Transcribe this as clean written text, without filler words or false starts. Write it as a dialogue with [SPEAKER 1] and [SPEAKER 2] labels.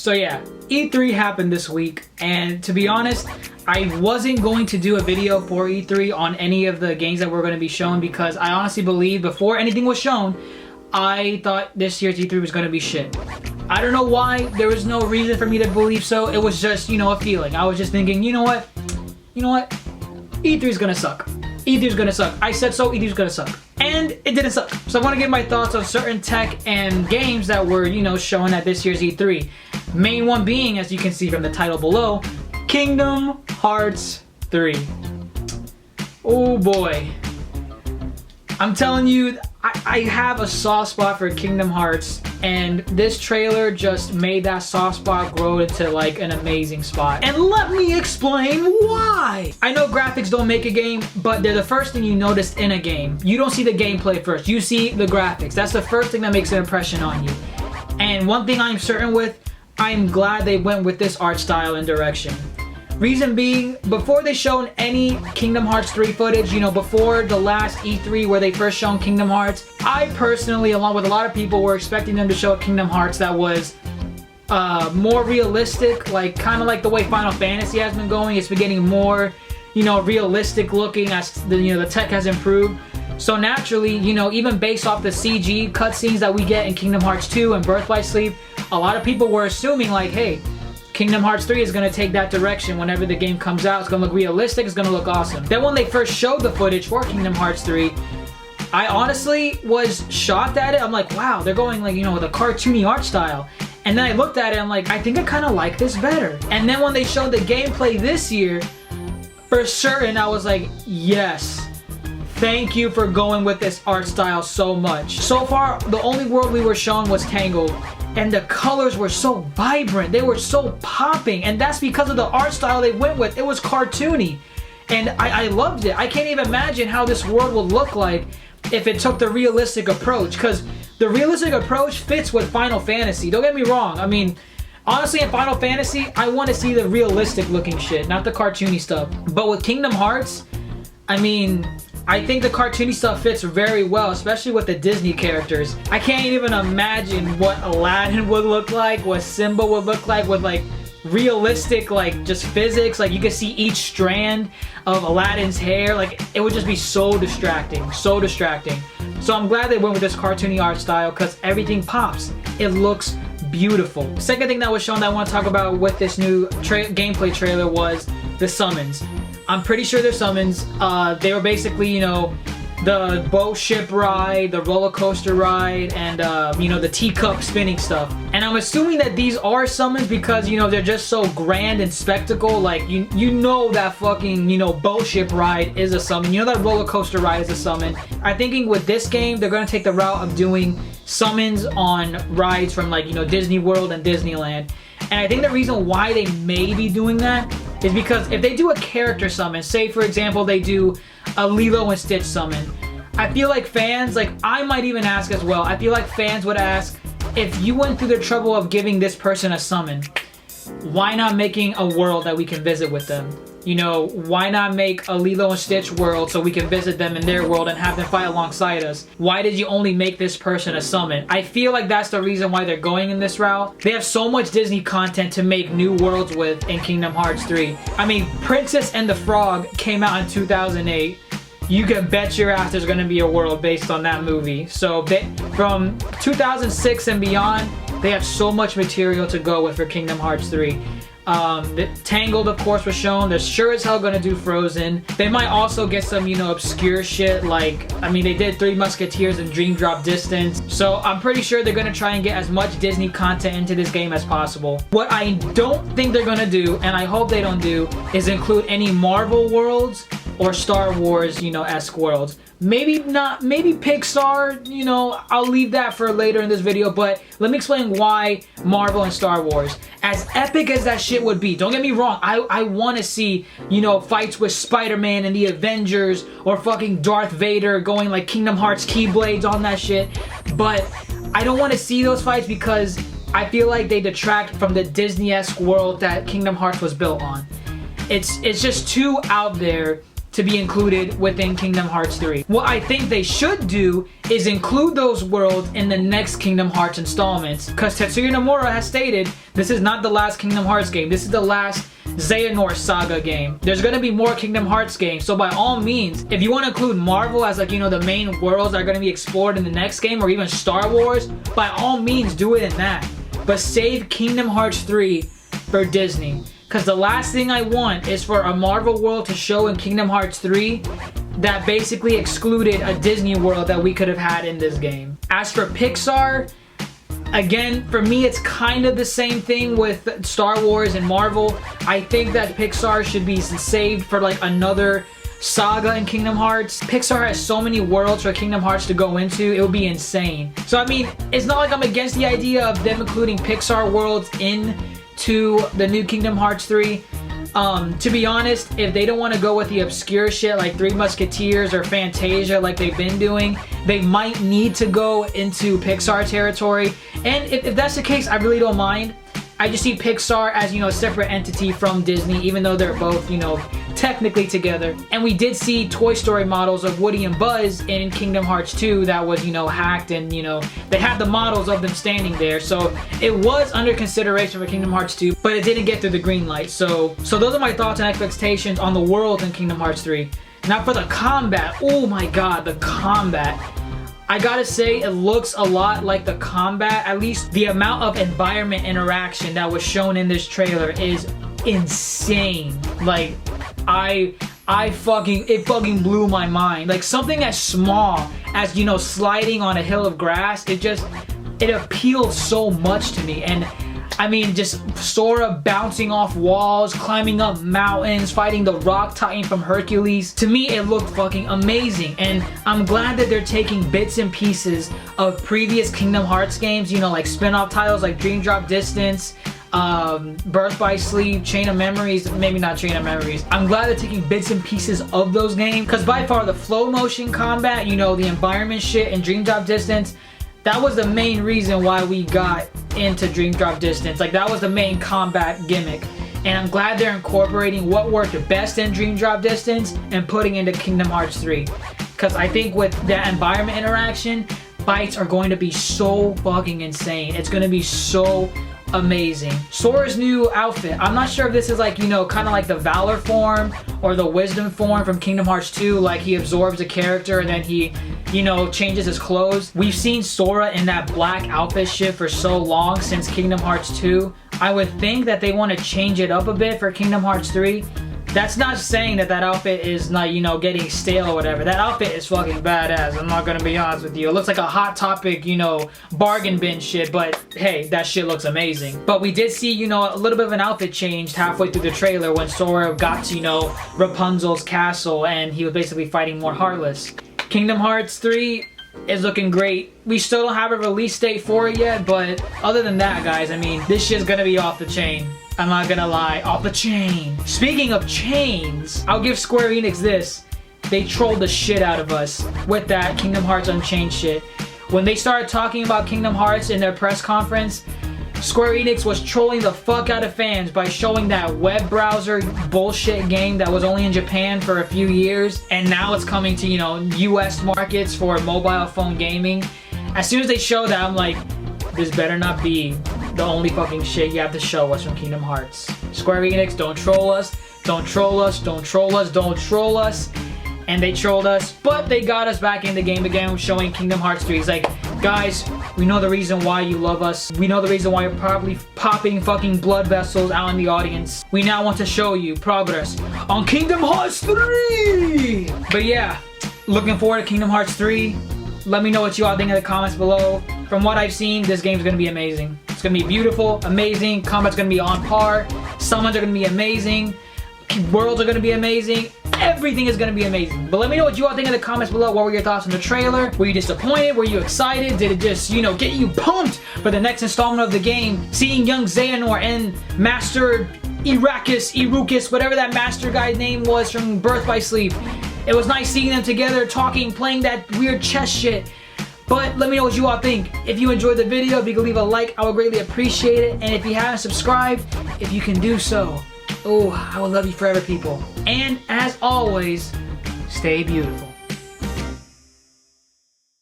[SPEAKER 1] So yeah, E3 happened this week, and to be honest, I wasn't going to do a video for E3 on any of the games that were going to be shown because I honestly believe before anything was shown, I thought this year's E3 was going to be shit. I don't know why, there was no reason for me to believe so, it was just, you know, a feeling. I was just thinking, you know what, E3 is going to suck. E3 is going to suck. I said so, E3 is going to suck. And it didn't suck. So I want to give my thoughts on certain tech and games that were, you know, shown at this year's E3. Main one being, as you can see from the title below, Kingdom Hearts 3. Oh boy. I'm telling you, I have a soft spot for Kingdom Hearts, and this trailer just made that soft spot grow into like an amazing spot. And let me explain why! I know graphics don't make a game, but they're the first thing you notice in a game. You don't see the gameplay first, you see the graphics. That's the first thing that makes an impression on you. And one thing I'm certain with, I'm glad they went with this art style and direction. Reason being, before they showed any Kingdom Hearts 3 footage, you know, before the last E3 where they first shown Kingdom Hearts, I personally, along with a lot of people, were expecting them to show a Kingdom Hearts that was more realistic, like kind of like the way Final Fantasy has been going. It's been getting more, you know, realistic looking as the, you know, the tech has improved. So naturally, you know, even based off the CG cutscenes that we get in Kingdom Hearts 2 and Birth by Sleep, a lot of people were assuming like, hey, Kingdom Hearts 3 is going to take that direction whenever the game comes out. It's going to look realistic, it's going to look awesome. Then when they first showed the footage for Kingdom Hearts 3, I honestly was shocked at it. I'm like, wow, they're going like, you know, with a cartoony art style. And then I looked at it, I'm like, I think I kind of like this better. And then when they showed the gameplay this year, for certain, I was like, yes. Thank you for going with this art style so much. So far, the only world we were shown was Tangled. And the colors were so vibrant, they were so popping, and that's because of the art style they went with. It was cartoony, and I loved it. I can't even imagine how this world would look like if it took the realistic approach, because the realistic approach fits with Final Fantasy. Don't get me wrong, I mean, honestly in Final Fantasy, I want to see the realistic looking shit, not the cartoony stuff. But with Kingdom Hearts, I mean, I think the cartoony stuff fits very well, especially with the Disney characters. I can't even imagine what Aladdin would look like, what Simba would look like with like realistic like just physics. Like you could see each strand of Aladdin's hair. Like it would just be so distracting, so distracting. So I'm glad they went with this cartoony art style because everything pops. It looks beautiful. The second thing that was shown that I want to talk about with this new gameplay trailer was the summons. I'm pretty sure they're summons. They were basically, you know, the boat ship ride, the roller coaster ride, and you know, the teacup spinning stuff. And I'm assuming that these are summons because, you know, they're just so grand and spectacle. Like you know that fucking, you know, boat ship ride is a summon. You know that roller coaster ride is a summon. I'm thinking with this game they're gonna take the route of doing summons on rides from like, you know, Disney World and Disneyland. And I think the reason why they may be doing that is because if they do a character summon, say for example they do a Lilo and Stitch summon, I feel like fans, like I might even ask as well, I feel like fans would ask, if you went through the trouble of giving this person a summon, why not making a world that we can visit with them? You know, why not make a Lilo and Stitch world so we can visit them in their world and have them fight alongside us? Why did you only make this person a summon? I feel like that's the reason why they're going in this route. They have so much Disney content to make new worlds with in Kingdom Hearts 3. I mean, Princess and the Frog came out in 2008. You can bet your ass there's gonna be a world based on that movie. So from 2006 and beyond, they have so much material to go with for Kingdom Hearts 3. The Tangled, of course, was shown. They're sure as hell gonna do Frozen. They might also get some, you know, obscure shit like, I mean, they did Three Musketeers and Dream Drop Distance. So I'm pretty sure they're gonna try and get as much Disney content into this game as possible. What I don't think they're gonna do, and I hope they don't do, is include any Marvel worlds or Star Wars, you know, esque worlds. Maybe not, maybe Pixar, you know, I'll leave that for later in this video, but let me explain why Marvel and Star Wars. As epic as that shit would be, don't get me wrong, I want to see, you know, fights with Spider-Man and the Avengers, or fucking Darth Vader going like Kingdom Hearts Keyblades on that shit, but I don't want to see those fights because I feel like they detract from the Disney-esque world that Kingdom Hearts was built on. It's just too out there. to be included within Kingdom Hearts 3. What I think they should do is include those worlds in the next Kingdom Hearts installments, because Tetsuya Nomura has stated this is not the last Kingdom Hearts game. This is the last Xehanort Saga game. There's gonna be more Kingdom Hearts games, so by all means, if you want to include Marvel as like, you know, the main worlds that are gonna be explored in the next game, or even Star Wars, by all means do it in that. But save Kingdom Hearts 3 for Disney. Because the last thing I want is for a Marvel world to show in Kingdom Hearts 3 that basically excluded a Disney world that we could have had in this game. As for Pixar, again, for me it's kind of the same thing with Star Wars and Marvel. I think that Pixar should be saved for like another saga in Kingdom Hearts. Pixar has so many worlds for Kingdom Hearts to go into, it would be insane. So I mean, it's not like I'm against the idea of them including Pixar worlds into the new Kingdom Hearts 3. To be honest, if they don't want to go with the obscure shit like Three Musketeers or Fantasia like they've been doing, they might need to go into Pixar territory. And if that's the case, I really don't mind. I just see Pixar as, you know, a separate entity from Disney, even though they're both, you know, technically together. And we did see Toy Story models of Woody and Buzz in Kingdom Hearts 2 that was, you know, hacked, and, you know, they had the models of them standing there. So it was under consideration for Kingdom Hearts 2, but it didn't get through the green light. So those are my thoughts and expectations on the world in Kingdom Hearts 3. Now for the combat, oh my god, the combat. I gotta say, it looks a lot like the combat. At least the amount of environment interaction that was shown in this trailer is insane. Like, it fucking blew my mind. Like, something as small as, you know, sliding on a hill of grass, it appealed so much to me. And I mean, just Sora bouncing off walls, climbing up mountains, fighting the Rock Titan from Hercules. To me, it looked fucking amazing. And I'm glad that they're taking bits and pieces of previous Kingdom Hearts games, you know, like spin-off titles like Dream Drop Distance, Birth by Sleep, Chain of Memories, maybe not Chain of Memories. I'm glad they're taking bits and pieces of those games, because by far the flow motion combat, you know, the environment shit in Dream Drop Distance, that was the main reason why we got into Dream Drop Distance. Like, that was the main combat gimmick. And I'm glad they're incorporating what worked best in Dream Drop Distance and putting into Kingdom Hearts 3. Because I think with that environment interaction, fights are going to be so fucking insane. It's going to be so amazing. Sora's new outfit, I'm not sure if this is like, you know, kind of like the Valor form or the Wisdom form from Kingdom Hearts 2, like he absorbs a character and then he, you know, changes his clothes. We've seen Sora in that black outfit shit for so long since Kingdom Hearts 2. I would think that they want to change it up a bit for Kingdom Hearts 3. That's not saying that that outfit is not, you know, getting stale or whatever. That outfit is fucking badass, I'm not gonna be honest with you. It looks like a Hot Topic, you know, bargain bin shit, but hey, that shit looks amazing. But we did see, you know, a little bit of an outfit change halfway through the trailer when Sora got to, you know, Rapunzel's castle and he was basically fighting more Heartless. Kingdom Hearts 3 is looking great. We still don't have a release date for it yet, but other than that, guys, I mean, this shit's gonna be off the chain. I'm not gonna lie, off the chain. Speaking of chains, I'll give Square Enix this. They trolled the shit out of us with that Kingdom Hearts Unchained shit. When they started talking about Kingdom Hearts in their press conference, Square Enix was trolling the fuck out of fans by showing that web browser bullshit game that was only in Japan for a few years, and now it's coming to, you know, US markets for mobile phone gaming. As soon as they show that, I'm like, this better not be the only fucking shit you have to show us from Kingdom Hearts. Square Enix, don't troll us, don't troll us, don't troll us, don't troll us. And they trolled us, but they got us back in the game again showing Kingdom Hearts 3. It's like, guys, we know the reason why you love us. We know the reason why you're probably popping fucking blood vessels out in the audience. We now want to show you progress on Kingdom Hearts 3! But yeah, looking forward to Kingdom Hearts 3. Let me know what you all think in the comments below. From what I've seen, this game's gonna be amazing. It's gonna be beautiful, amazing, combat's gonna be on par, summons are gonna be amazing, worlds are gonna be amazing, everything is gonna be amazing. But let me know what you all think in the comments below. What were your thoughts on the trailer? Were you disappointed? Were you excited? Did it just, you know, get you pumped for the next installment of the game? Seeing young Xehanort and Master Eraqus, whatever that master guy's name was from Birth by Sleep. It was nice seeing them together, talking, playing that weird chess shit. But let me know what you all think. If you enjoyed the video, if you could leave a like, I would greatly appreciate it. And if you haven't subscribed, if you can do so, Oh, I will love you forever, people. And as always, stay beautiful.